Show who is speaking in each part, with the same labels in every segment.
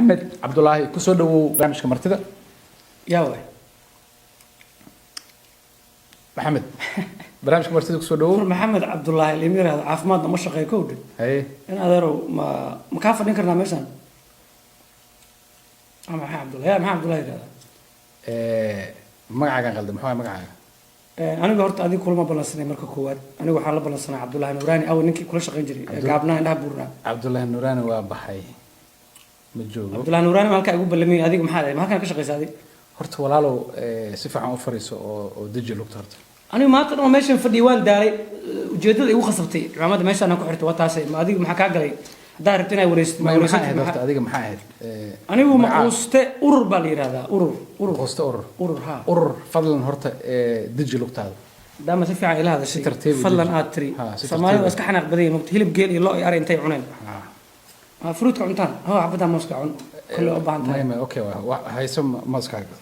Speaker 1: maxamed cabdulaahi ku soo dhawow barnaamijka martida
Speaker 2: yaa way
Speaker 1: maxamed barnaamijka martida ku soo dhawow
Speaker 2: maxamed cabdulaahi limir hada caafimaadna ma shaqeeyo kowdhe
Speaker 1: haye
Speaker 2: in adeerow ma kaa fadhin karnaa meeshaan maxaa cabdulaahi yaa maxaa cabdulaahi yidhahdaa
Speaker 1: magacaagan qaldan muxuu ahay magacaaga
Speaker 2: aniga horta adiga kulama ballansanay marka koowaad aniga waxaan la ballansanaa cabdulaahi nuuraani aw ninkii kula shaqayn jiray gaabnaha indhaha buurnaa
Speaker 1: cabdulaahi nuuraani waa baxay ma joogo
Speaker 2: cabdulaahi nuuraani ma halkaa igu ballamiyay adiga maxaa dhahay ma halkaan ka shaqaysa adiga
Speaker 1: horta walaalow si fiican u fariiso oo deji lugta horta
Speaker 2: aniga maanta dhan meeshan fadhiya waan daalay ujeedada igu khasabtay cimaamada meeshaan ku xirtay waa taasay ma adiga maxaa kaa galay haddaa rabta inay wareysid ma
Speaker 1: maxaa
Speaker 2: wareysid
Speaker 1: ahayd horta adiga maxaa ahayd
Speaker 2: anigu ma quuste urur baa la yiraahdaa urur
Speaker 1: hoosta urur
Speaker 2: urur ha
Speaker 1: urur fadlan horta deji lugtaada
Speaker 2: dama si fiican ilaha hada
Speaker 1: Si tartiib
Speaker 2: fadlan
Speaker 1: u
Speaker 2: aad tiri
Speaker 1: Ha, si
Speaker 2: Soomaalidu
Speaker 1: tartiib.
Speaker 2: iska xanaaq badan yihiin hilib geel iyo lo iyo ari intay cuneen
Speaker 1: Ah,
Speaker 2: fruitka cuntaan ha xabada mooska cun kullu u baahan tahay
Speaker 1: ma okay waa hayso maaskaaga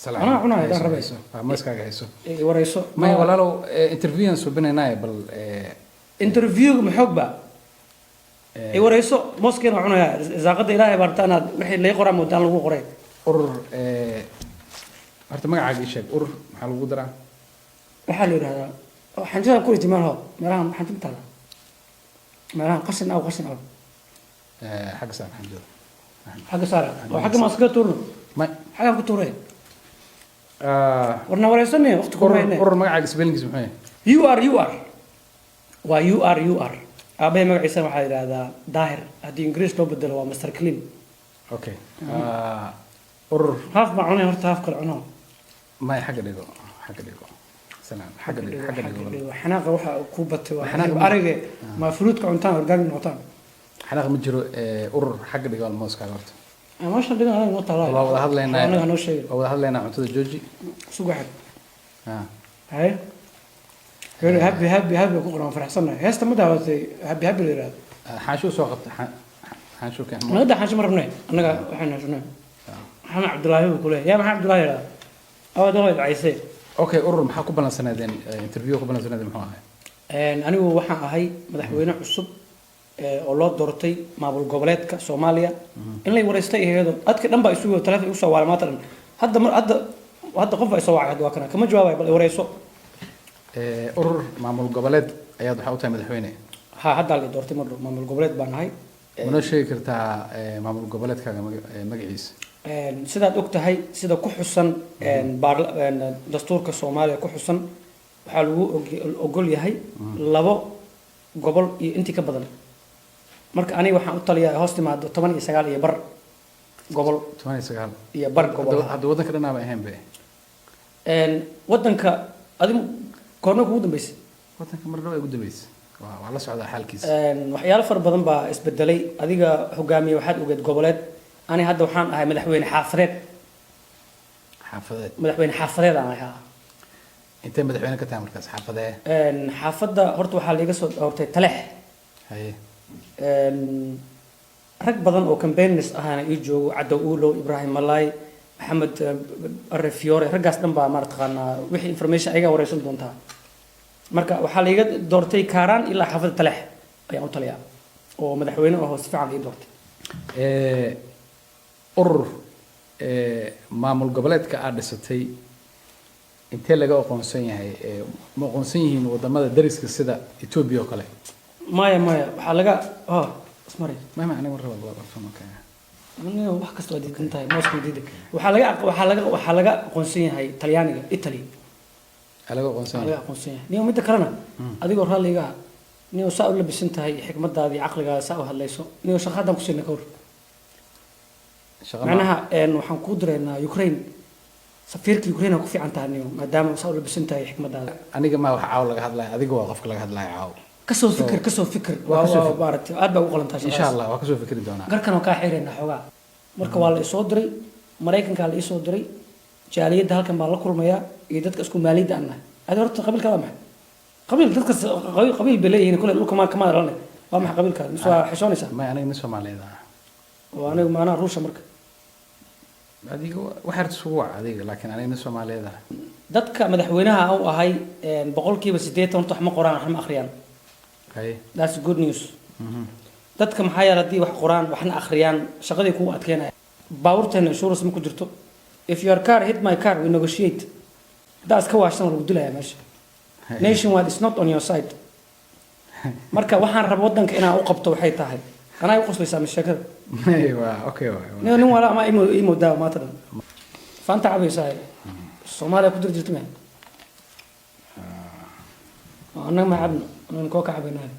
Speaker 1: salaam
Speaker 2: Anaa cunaayo, daan rabay.
Speaker 1: maaskaaga hayso
Speaker 2: wareyso
Speaker 1: may walaalow interviewan subinaynaay bal
Speaker 2: interview ma xoog ba ay wareyso mooskeena cunaya zaaqada ilaahay baartaan aad wixii lay qoraa moodaan lagu qoray
Speaker 1: urur horta magacaaga ii sheeg urur maxaa lagu daraa
Speaker 2: waxaa la yiraahdaa xanjada ku rijimaan ho meelahan xanjada taala meelahan qashin aw
Speaker 1: xagga saan xamdada
Speaker 2: xagga saara oo xagga maaska tuurno
Speaker 1: may
Speaker 2: xagga ku tuuray warna wareysanay waqti ku reeyne
Speaker 1: urur magacaaga spellingkiisa muxuu yahay
Speaker 2: you are aabahay magaciisa waxaa la yiraahdaa daahir haddii ingiriis loo bedelo waa Mr Clean
Speaker 1: okay urur
Speaker 2: haaf ma cunay horta haaf kale cuno
Speaker 1: may xagga dhigo salaam xagga dhigo
Speaker 2: xanaaqa waxa ku batay waa
Speaker 1: Xanaaqa
Speaker 2: ariga ma fruitka cuntaan organic noqotaan
Speaker 1: xanaaq ma jiro urur xagga dhigo mooskaaga horta
Speaker 2: ma shan dhigan anaga noo talaa
Speaker 1: waa wada hadlaynaa
Speaker 2: anaga noo sheegay
Speaker 1: waa wada hadlaynaa cuntada jooji
Speaker 2: sugaxad
Speaker 1: ah
Speaker 2: hay هل هبي كقران فرحسنا هسه ما دعوت هبي ليراد
Speaker 1: xaashu soo qabta xaashu ka
Speaker 2: انا ده حاجه مربنا انا احنا شنو محمد عبد الله يقول يا محمد عبد الله يا او ده عيسى
Speaker 1: okay urur maxaa ku balansanadeen interview ku balansanadeen muxuu ahay
Speaker 2: anigu waxaan ahay madaxweyne cusub oo loo doortay maamul goboleedka Soomaaliya in la wareystay iyadoo dadka dhan baa isugu taleefan u soo waalay maatan hadda qof ay soo wacay waa kana kama jawaabay bal wareyso
Speaker 1: urur maamul goboleed ayaad waxa u tahay madaxweyne
Speaker 2: ha hadda la doortay maamul goboleed baan ahay
Speaker 1: mana sheegi kartaa maamul goboleedkaaga magaciisa
Speaker 2: sidaad og tahay sida ku xusan dastuurka Soomaaliya ku xusan waxa lagu ogol yahay labo gobol iyo intii ka badan marka aniga waxaan u taliyaa hoos timaado 19 iyo bar gobol
Speaker 1: 19
Speaker 2: iyo bar gobol
Speaker 1: hadda wadanka dhanaaba ahayn be
Speaker 2: wadanka adigu koorna kugu dambeysay
Speaker 1: wadanka mar dhow ay ugu dambeysay waa la socdaa xaalkiisa
Speaker 2: waxyaalo far badan baa isbedelay adiga hogaamiye waxaad ogeed goboleed ani hadda waxaan ahay madaxweyne xaafadeed aan ahay
Speaker 1: intee madaxweyne ka tahay markaas xaafadee
Speaker 2: xaafadda horta waxaa laga soo doortay taleex
Speaker 1: haye
Speaker 2: rag badan oo campaigners ahana ii joogo Cadow Ulo Ibrahim Malay Maxamed Arre Fiore raggaas dhan baa martaqaanaa wixii information ayaga wareysan doontaa marka waxaa laga doortay Kaaraan ilaa xaafadda taleex ayaan u taliyaa oo madaxweyne oo si fiican ii doortay
Speaker 1: urur maamul goboleedka aad dhisatay intee laga aqoonsan yahay ma aqoonsan yihiin wadamada dariska sida Ethiopia oo kale
Speaker 2: maya waxaa laga ismari
Speaker 1: ma macna war raba laba fahmo ka
Speaker 2: aniga wax kasta waa diidan tahay Moscow diidan waxaa laga aqoonsan yahay Talyaaniga Italy
Speaker 1: laga aqoonsan
Speaker 2: yahay niyo mid kalena adigoo raaliga niyo saa u labisan tahay xikmadaadii caqligaaga saa u hadlayso niyo shaqadan ku siina ka hor macnaha waxaan ku direynaa Ukraine safiirka Ukraine ku fiican tahay niyo maadaama saa u labisan tahay xikmadaada
Speaker 1: aniga ma wax caaw laga hadlay adiga waa qofka laga hadlay caaw
Speaker 2: kasoo fikir waa baartay aad baa u qalantaa
Speaker 1: insha Allah waa kasoo fikri doonaa
Speaker 2: garkan oo ka xireena xogaa marka waa la soo diray Mareykanka la soo diray jaaliyada halkan baa la kulmaya iyo dadka isku maaliyada anna aad horta qabiilka waa maxay qabiil dadka qabiil baleeyeen kullu dhulka ma kama dhalan waa maxay qabiilka mise waa xishoonaysa
Speaker 1: ma aniga nin Soomaaliyeed
Speaker 2: waa aniga maana ruusha marka
Speaker 1: adiga waxaad sugu adiga laakiin aniga nin Soomaaliyeed
Speaker 2: dadka madaxweynaha uu ahay boqolkiiba 80 wax ma qoraan wax ma akhriyaan
Speaker 1: okay.
Speaker 2: That's good news. Dadka maxaa yeelay hadii wax qoraan waxna akhriyaan shaqadii ku adkeynaya. Marka waxaa laga doortay Kaaraan ilaa xaafadda taleex ayaan u taliyaa oo madaxweyne oo si fiican ii doortay. baabuurteena insurance ma ku jirto if your car hit my car we negotiate haddaa iska waashtan lagu dilayaa meesha nationwide is not on your side marka waxaan raba waddanka inaan u qabto waxay tahay anaa u qoslaysaa masheekada
Speaker 1: okay
Speaker 2: nin wala ama imo daawa maanta dhan faanta cabaysaa soomaaliya ku dir jirta me annaga ma cabno annaga koo ka cabaynaayo